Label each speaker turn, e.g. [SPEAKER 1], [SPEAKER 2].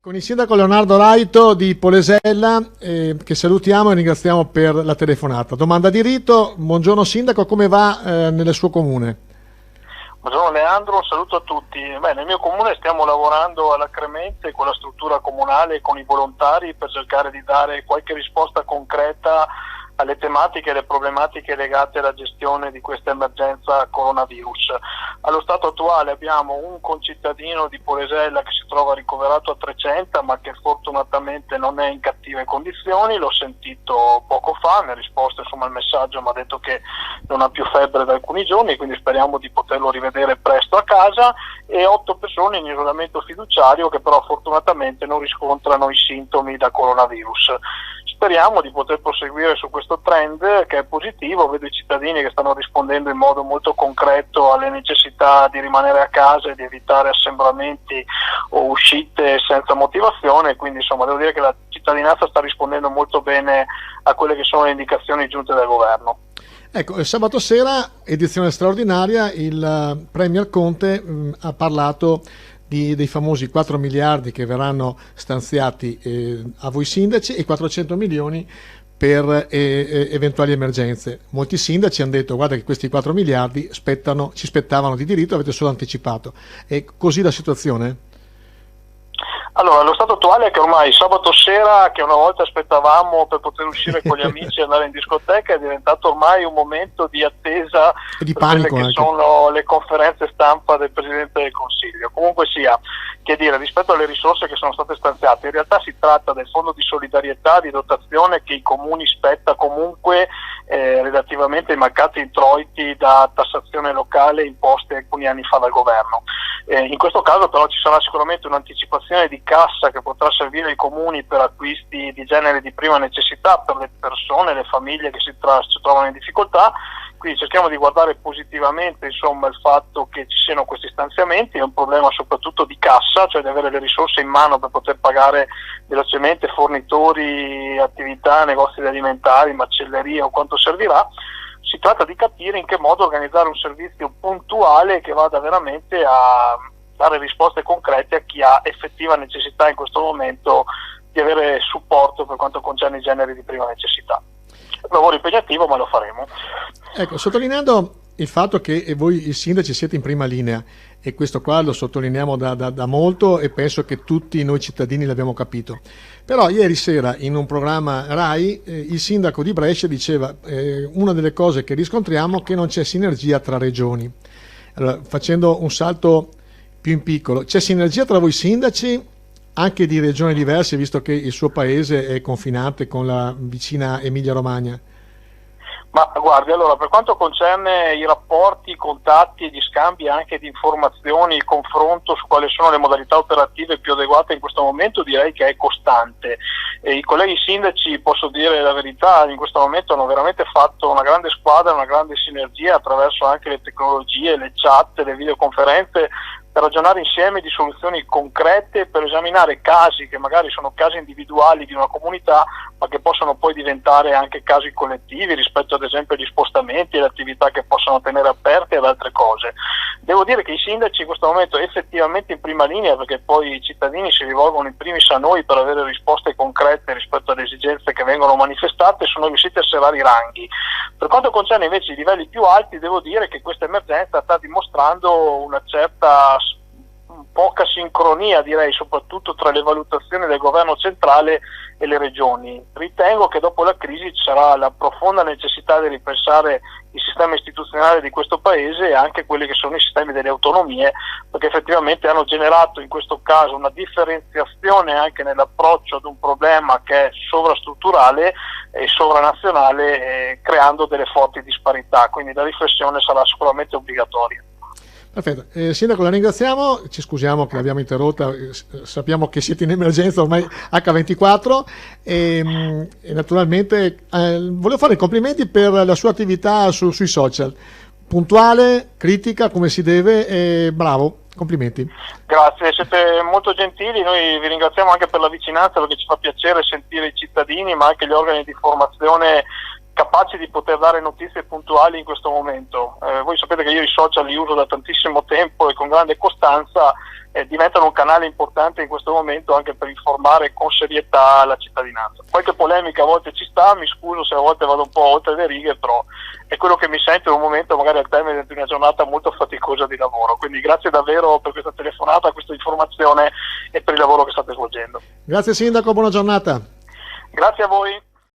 [SPEAKER 1] Con il sindaco Leonardo Raito di Polesella, che salutiamo e ringraziamo per la telefonata. Domanda di rito, buongiorno sindaco, come va nel suo comune?
[SPEAKER 2] Buongiorno Leandro, un saluto a tutti. Nel mio comune stiamo lavorando alacremente con la struttura comunale e con i volontari per cercare di dare qualche risposta concreta alle tematiche e alle problematiche legate alla gestione di questa emergenza coronavirus. Allo stato attuale abbiamo un concittadino di Polesella che si trova ricoverato a 300 ma che fortunatamente non è in cattive condizioni, l'ho sentito poco fa, mi ha risposto al messaggio, mi ha detto che non ha più febbre da alcuni giorni, quindi speriamo di poterlo rivedere presto a casa, e 8 persone in isolamento fiduciario che però fortunatamente non riscontrano i sintomi da coronavirus. Speriamo di poter proseguire su questo trend che è positivo, vedo i cittadini che stanno rispondendo in modo molto concreto alle necessità di rimanere a casa e di evitare assembramenti o uscite senza motivazione, quindi devo dire che la cittadinanza sta rispondendo molto bene a quelle che sono le indicazioni giunte dal governo.
[SPEAKER 1] Ecco, sabato sera, edizione straordinaria, il Premier Conte ha parlato dei famosi 4 miliardi che verranno stanziati a voi sindaci e 400 milioni per eventuali emergenze. Molti sindaci hanno detto: guarda che questi 4 miliardi ci spettavano di diritto, avete solo anticipato. È così la situazione?
[SPEAKER 2] Allora, lo stato attuale è che ormai sabato sera, che una volta aspettavamo per poter uscire con gli amici e andare in discoteca, è diventato ormai un momento di attesa
[SPEAKER 1] e di panico
[SPEAKER 2] per quelle che sono le conferenze stampa del Presidente del Consiglio. Comunque sia, che dire, rispetto alle risorse che sono state stanziate, in realtà si tratta del fondo di solidarietà, di dotazione che i comuni spetta comunque relativamente ai mancati introiti da tassazione locale imposte alcuni anni fa dal governo. In questo caso però ci sarà sicuramente un'anticipazione di cassa che potrà servire ai comuni per acquisti di genere di prima necessità per le persone, le famiglie che si trovano in difficoltà. Quindi cerchiamo di guardare positivamente il fatto che ci siano questi stanziamenti. È un problema soprattutto di cassa, cioè di avere le risorse in mano per poter pagare velocemente fornitori, attività, negozi alimentari, macellerie o quanto servirà. Si tratta di capire in che modo organizzare un servizio puntuale che vada veramente a dare risposte concrete a chi ha effettiva necessità in questo momento di avere supporto per quanto concerne i generi di prima necessità. È un lavoro impegnativo, ma lo faremo.
[SPEAKER 1] Ecco, sottolineando il fatto che voi i sindaci siete in prima linea, e questo qua lo sottolineiamo da molto e penso che tutti noi cittadini l'abbiamo capito. Però ieri sera in un programma RAI il sindaco di Brescia diceva una delle cose che riscontriamo è che non c'è sinergia tra regioni. Allora, facendo un salto più in piccolo, c'è sinergia tra voi sindaci anche di regioni diverse, visto che il suo paese è confinante con la vicina Emilia-Romagna?
[SPEAKER 2] Ma guardi, allora, per quanto concerne i rapporti, i contatti e gli scambi anche di informazioni, il confronto su quali sono le modalità operative più adeguate in questo momento, direi che è costante. E i colleghi sindaci, posso dire la verità, in questo momento hanno veramente fatto una grande squadra, una grande sinergia attraverso anche le tecnologie, le chat, le videoconferenze, per ragionare insieme di soluzioni concrete, per esaminare casi che magari sono casi individuali di una comunità, ma che possono poi diventare anche casi collettivi rispetto ad esempio agli spostamenti e le attività che possono tenere aperte ed altre cose. Devo dire che i sindaci in questo momento effettivamente in prima linea, perché poi i cittadini si rivolgono in primis a noi per avere risposte concrete rispetto alle esigenze che vengono manifestate, sono riusciti a serrare i ranghi. Per quanto concerne invece i livelli più alti, devo dire che questa emergenza sta dimostrando una certa poca sincronia, direi, soprattutto tra le valutazioni del governo centrale e le regioni. Ritengo che dopo la crisi ci sarà la profonda necessità di ripensare il sistema istituzionale di questo paese e anche quelli che sono i sistemi delle autonomie, perché effettivamente hanno generato in questo caso una differenziazione anche nell'approccio ad un problema che è sovrastrutturale e sovranazionale, creando delle forti disparità. Quindi la riflessione sarà sicuramente obbligatoria.
[SPEAKER 1] Perfetto, Sindaco, la ringraziamo, ci scusiamo che l'abbiamo interrotta, sappiamo che siete in emergenza ormai H24 e naturalmente volevo fare i complimenti per la sua attività sui social, puntuale, critica come si deve e bravo, complimenti.
[SPEAKER 2] Grazie, siete molto gentili, noi vi ringraziamo anche per la vicinanza, perché ci fa piacere sentire i cittadini ma anche gli organi di informazione capaci di poter dare notizie puntuali in questo momento. Voi sapete che io i social li uso da tantissimo tempo e con grande costanza, diventano un canale importante in questo momento anche per informare con serietà la cittadinanza. Qualche polemica a volte ci sta, mi scuso se a volte vado un po' oltre le righe, però è quello che mi sento in un momento magari al termine di una giornata molto faticosa di lavoro. Quindi grazie davvero per questa telefonata, questa informazione e per il lavoro che state svolgendo.
[SPEAKER 1] Grazie Sindaco, buona giornata.
[SPEAKER 2] Grazie a voi.